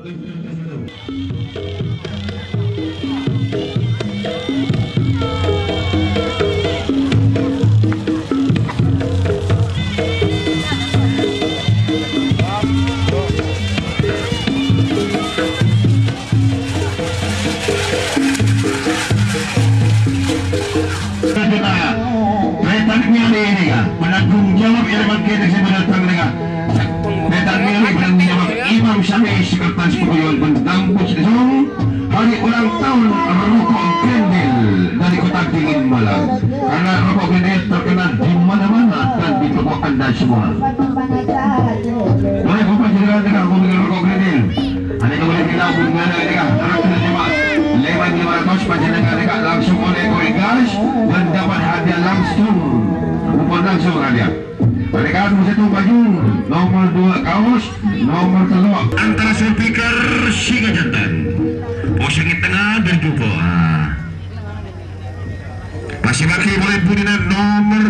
Penanggung jawab elemen kita sebenarnya mereka. Petangnya penanggung jawab Imam Syami Sekretaris Pegawaian Pendampus Desong hari ulang tahun rokok Grendel dari Kota Dingin Malang. Karena rokok Grendel terkenal di mana-mana dan di toko Anda semua. Boleh buka jenderal dengan rokok Grendel. Ada yang boleh kita hubungan dengan terkenal jemaat. Lewat 500 panjenengan dekat langsung oleh Koe Gas dan dapat hadiah langsung. Langsung hadiah. Mereka satu baju, nomor 2 kaos, nomor 3 antara speaker singa jantan. Posisi tengah dan jumbo. Masih lagi boleh bunyinya nomor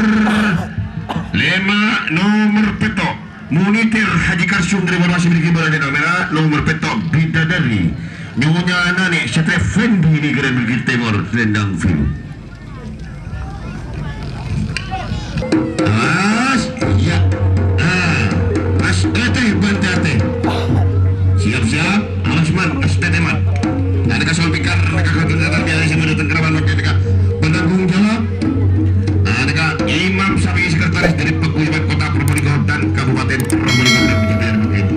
5, nomor petok. Monitor Haji Karsung dari masih memiliki berada nomor nomor petok Bidadari. Nyonya Nani Satria Fendi di Grand Bukit Timur Rendang Film. Ya, Mas Ete Bantate. Siap-siap, awas man, Ete man. Ada kasih pikir, kakak kita biasa sama datang kerabat macam mereka. Penanggung jawab, ada Imam Syami Sekretaris dari Pegawaian Kota Probolinggo dan Kabupaten Probolinggo dan Penyediaan begitu.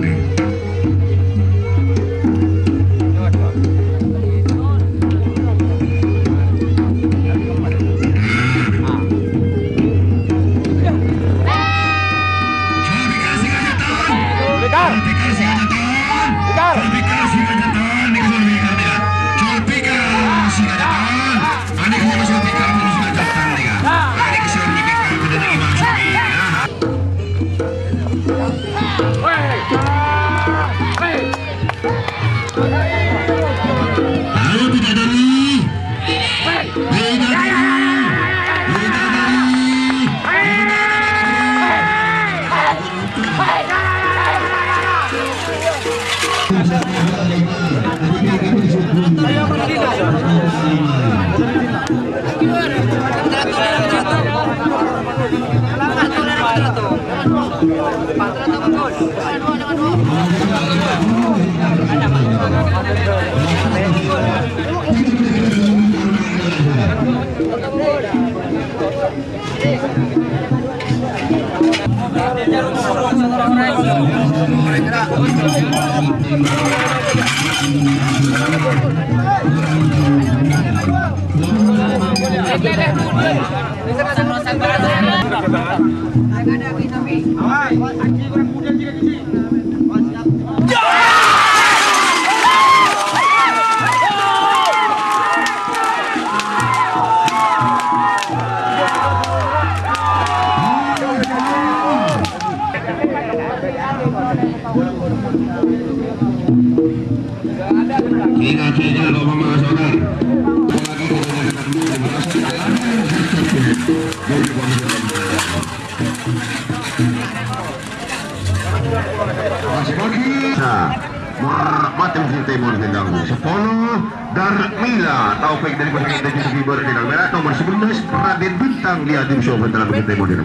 Darmila Taufik dari pasangan Tanjung Fiber di merah nomor 11 Raden Bintang di Adim Show dalam Bukit Timur di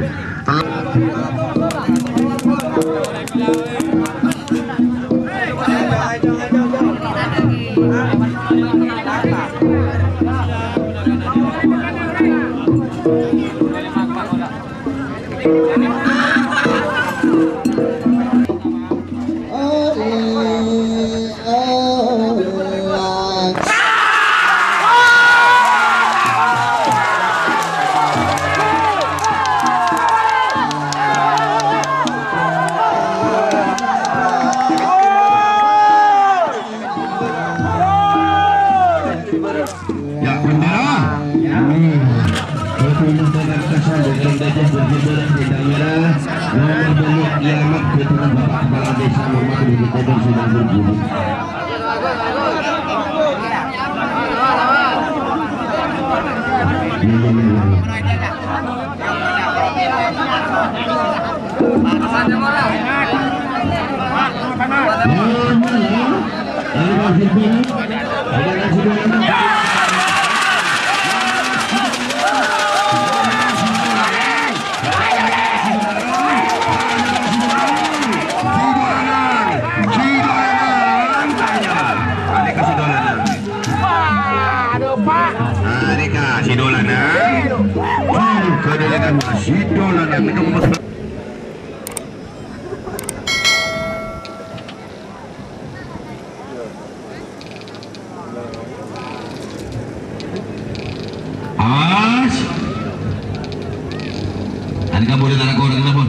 wasit B. Adalah Sidola. As. Ada boleh tak kau dengan apa?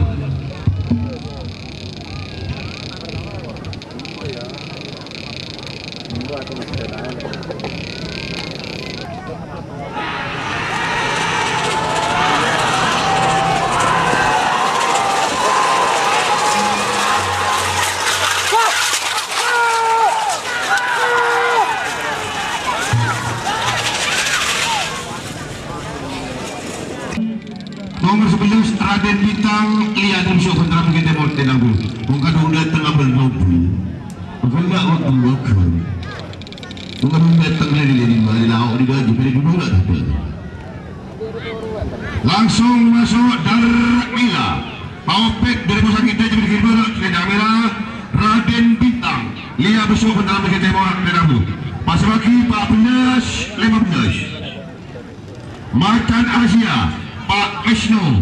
Nomor 11 Raden Bintang Lia Dimsyo kontra Bukit Timur Tenanggu. Mengkadung datang abal mampu. Mengendak waktu makan. Mengkadung datang dari lima di lauk di gaji pada dulu tak ada. Langsung masuk Darmila. Paupek dari Pusakit Tejo di Kiri Selendang Merah. Raden Bintang Lia Dimsyo kontra Bukit Timur Tenanggu. Pasal bagi 14-15. Makan Asia Pak Wisnu.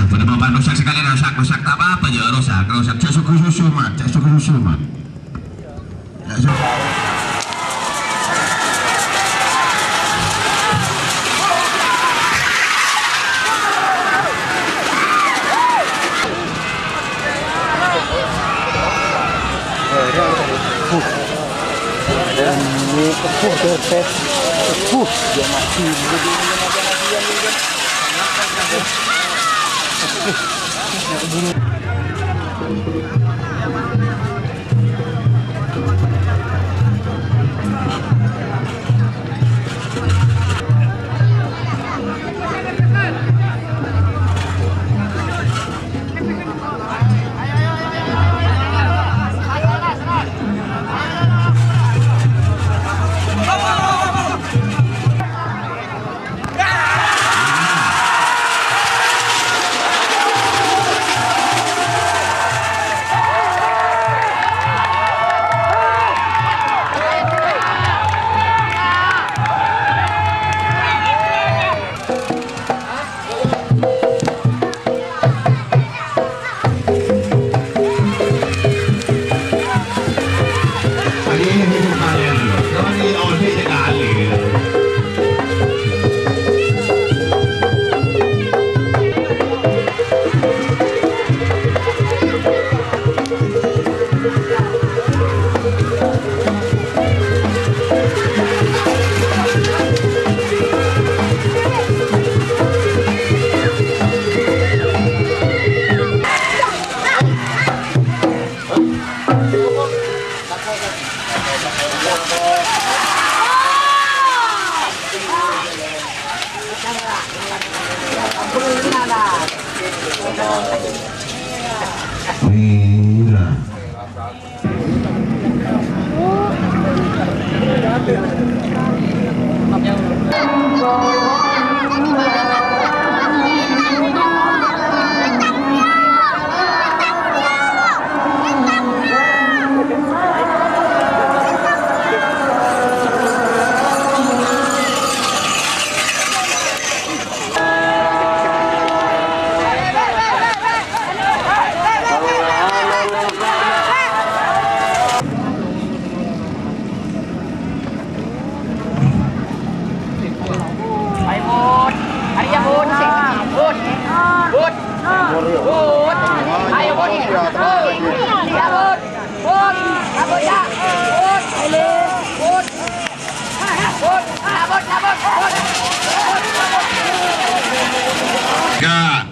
Pada bapak rosak sekali, rosak tak apa-apa je, rosak cak susu mat. Dia mati.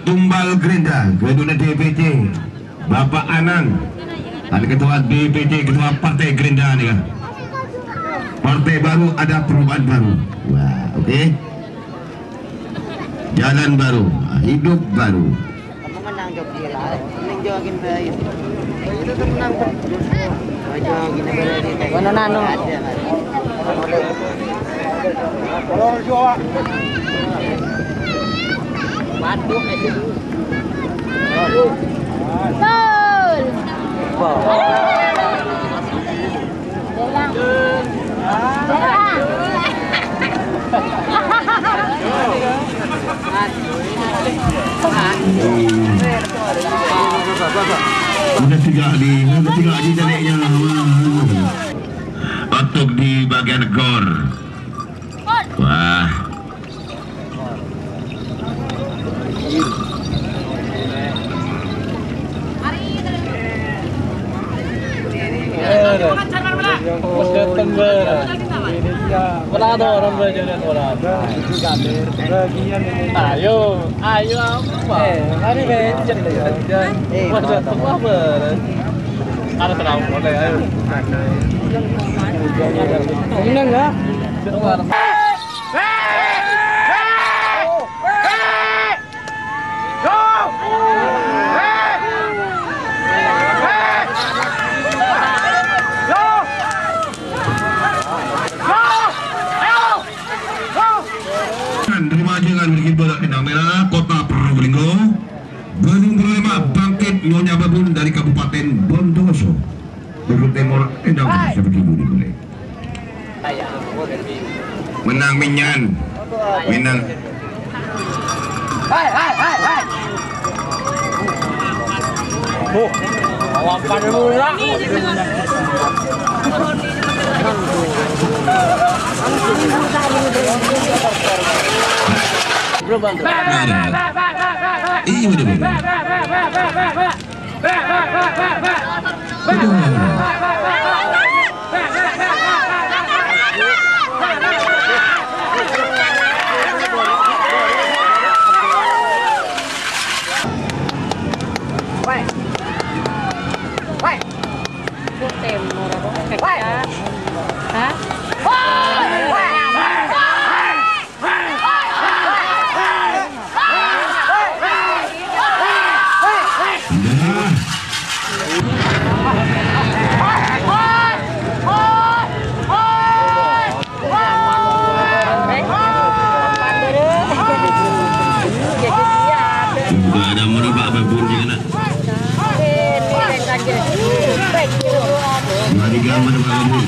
Tumbal Gerinda, kedua DPT Bapak Anang, ada ketua DPD, ketua Partai Gerindra nih kan. Partai baru, ada perubahan baru. Wah, oke. Jalan baru, hidup baru. Kamu menang jog gila, menang jogin bayi. Itu tuh menang jogin bayi. Mana nano? Kalau jual. Waduh, udah tiga kali jeleknya. Untuk di bagian gor. Wah. Ayo apa? Hari becek aja. Wajah semua ber. Ada terlalu boleh ayo. Ini enggak? Remaja bikin bola kendang merah Kota Probolinggo Bandung berlema bangkit Nyonya Babun dari Kabupaten Bondowoso Bogor Timur kendang seperti ini boleh menang Minyan menang Awak pada murah. Iya udah ada merubah babun juga nak. Mari gambar babun.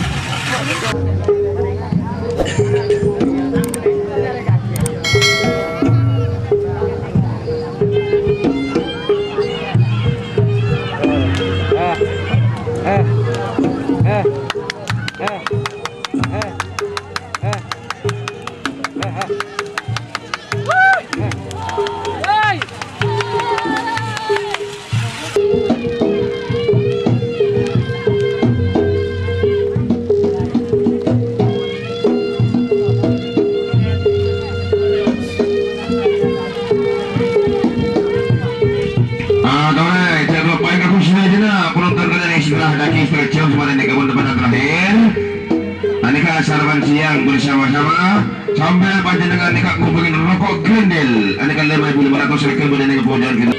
Aneka sarapan siang bersama-sama sambil panjenengan aneka ngumpulin rokok grendel aneka 5.500 rekel aneka pojokan kita.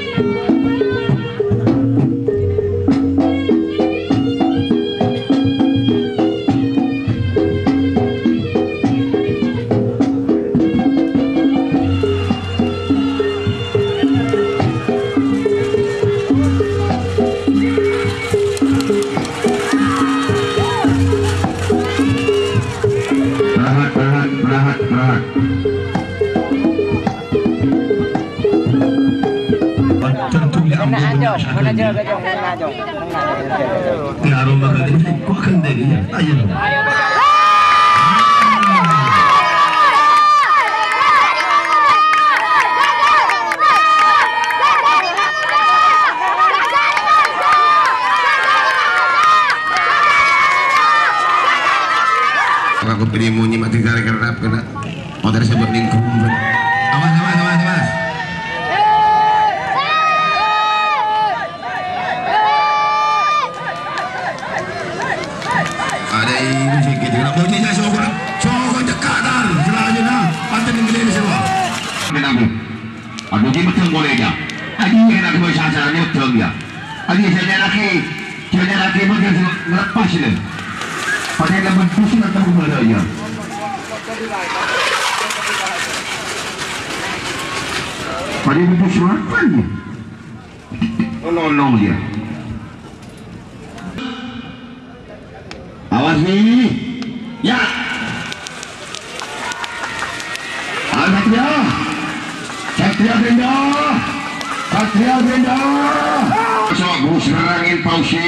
Aku pilih munyi mati dari kerap kena motor sebut lingkup awas Aduh dia betul boleh dia. Adi yang nak buat sasar dia betul dia. Adi saya laki macam lepas dia. Pada yang bentuk nak tahu mana dia. Pada bentuk siapa dia? Nolong dia. Awas ni. Ya. Satria Brenda. Bagus serangin Pausi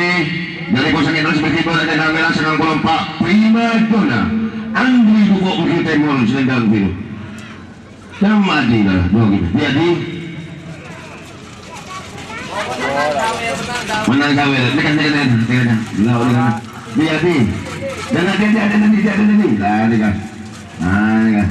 dari kosong itu seperti itu ada namanya serang kelompak prima dona. Anggi buku mungkin temol selendang biru. Sama lah dua gitu. Jadi menang kawin. Dekat. Lau dengan. Jadi jangan dia ada nanti. Lah dekat. Dekat.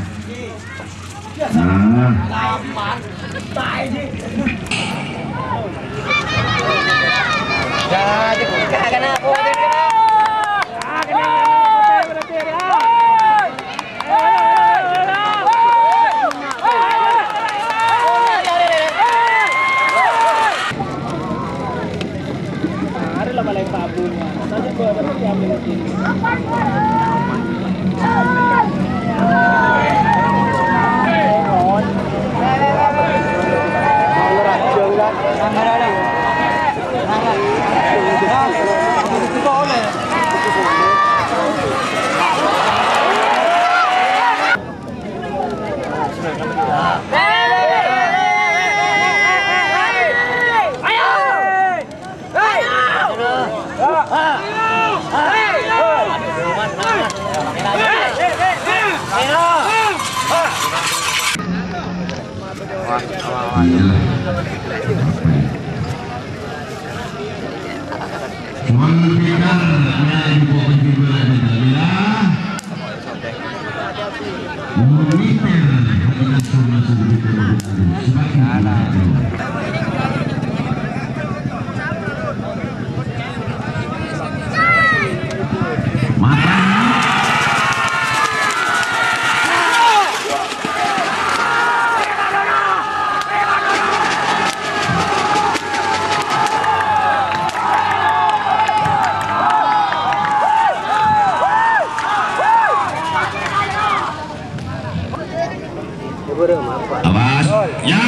Awas. Ya.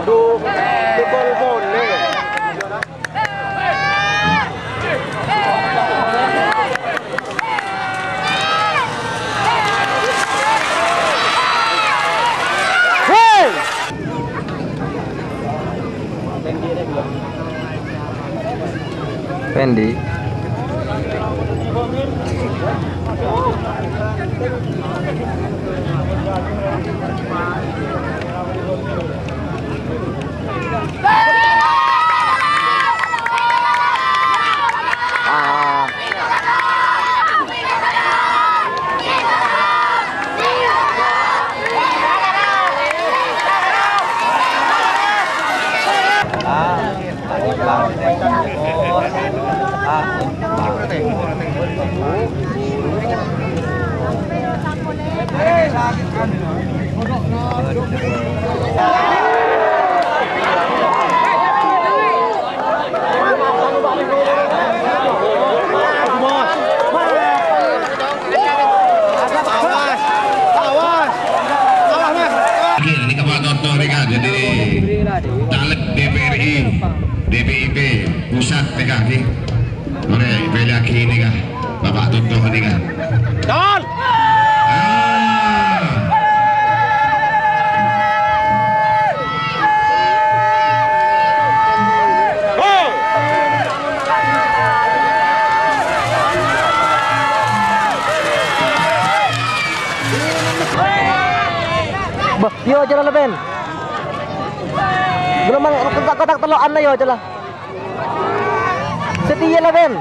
Aduh. Bol nih. Hey. Fendi. Caleg DPRI, DPIP pusat nikah nih, oleh Beliaki nikah, Bapak Tutuh nikah. Don. Yo jalan leben. Belum kotak telokan lah yo jalan. Setia leben.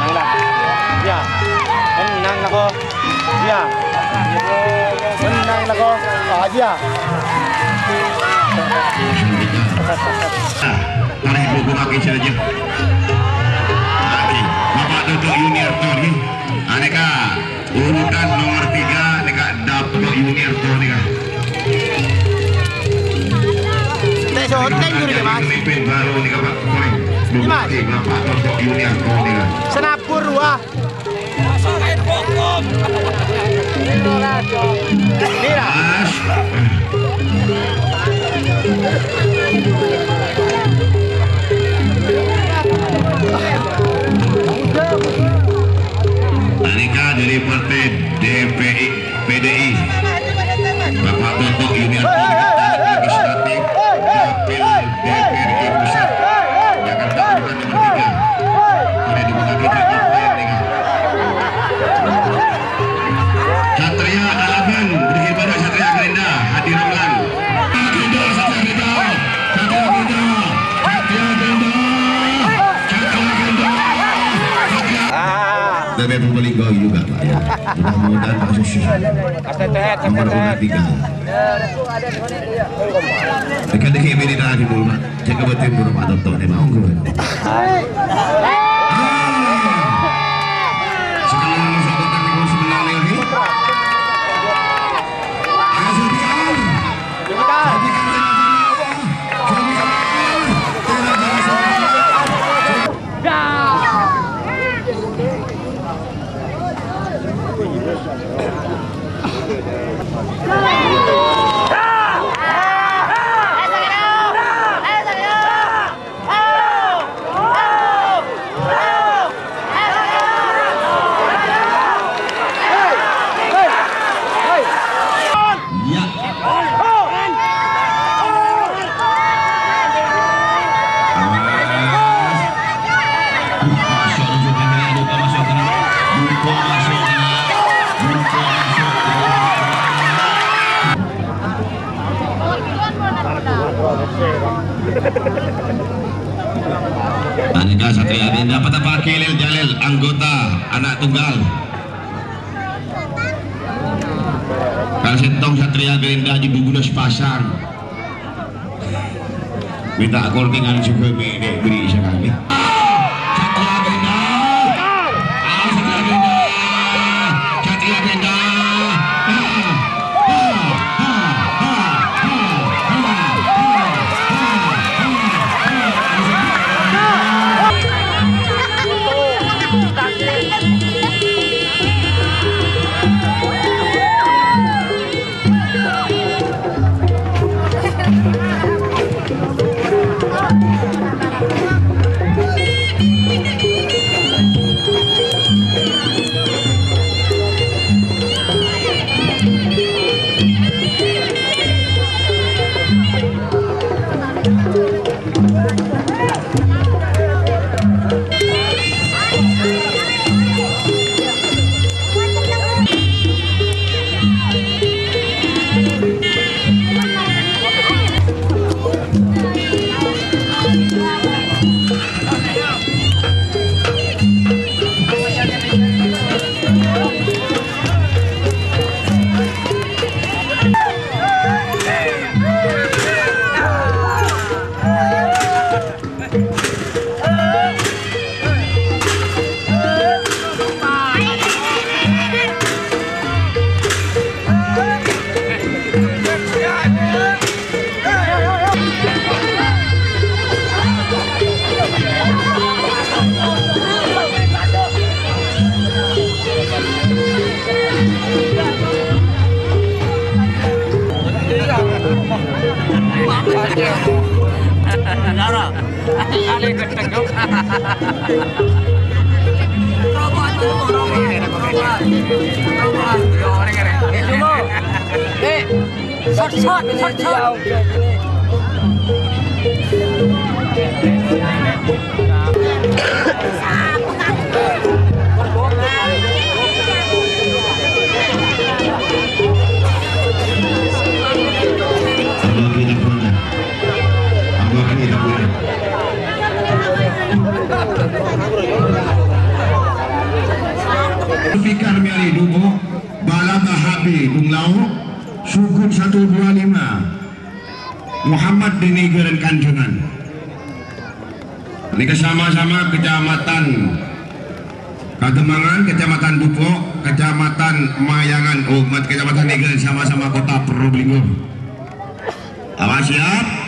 Nang dah. Ya. Menang lah kau. Ya. Menang lah kau. Aja. Tarik buku lagi saja. Lagi, Bapak Dodok Junior Tori. Aneka urutan nomor 3, aneka Dodok Junior Tori. Shooting juga mas. Pemimpin baru nih Pak. Bupati Bapak Dodok Junior Tori. Senapur wah. Mas. Aneka dari partai DPI PDI Bapak Dodok Junior Legislatif Dapil DPRI Pusat Jakarta urutan nomor 3 oleh dibagi Satria Alaban berakhir pada Satria Gerinda Hadi Ramlan Gerinda Satria Gerinda Satria Gerinda Satria Gerinda Satria Gerinda Tapi Purbalingga juga Pak ya. Mudah-mudahan Pak Susi nomor urut 3 dekat-dekat ini lagi dulu Pak cek kebetulan buru Pak Dodok ini mau gue sekarang masuk ke kategori sebelah lagi Aneka Satria Gerinda Patapa Kelil Jalil anggota anak tunggal Kalsetong Satria Gerinda di Bugunas Pasar minta akor dengan juga beri sekali Satria Gerinda Satria Gerinda Satria Gerinda Fikar Miali Dubo Balata Habi Bunglau Sukun 125 Muhammad Dinigeran Kanjungan. Ini sama-sama Kecamatan Kademangan, Kecamatan Dupo, Kecamatan Mayangan, umat Kecamatan Nigeran, sama-sama Kota Probolinggo. Awas siap.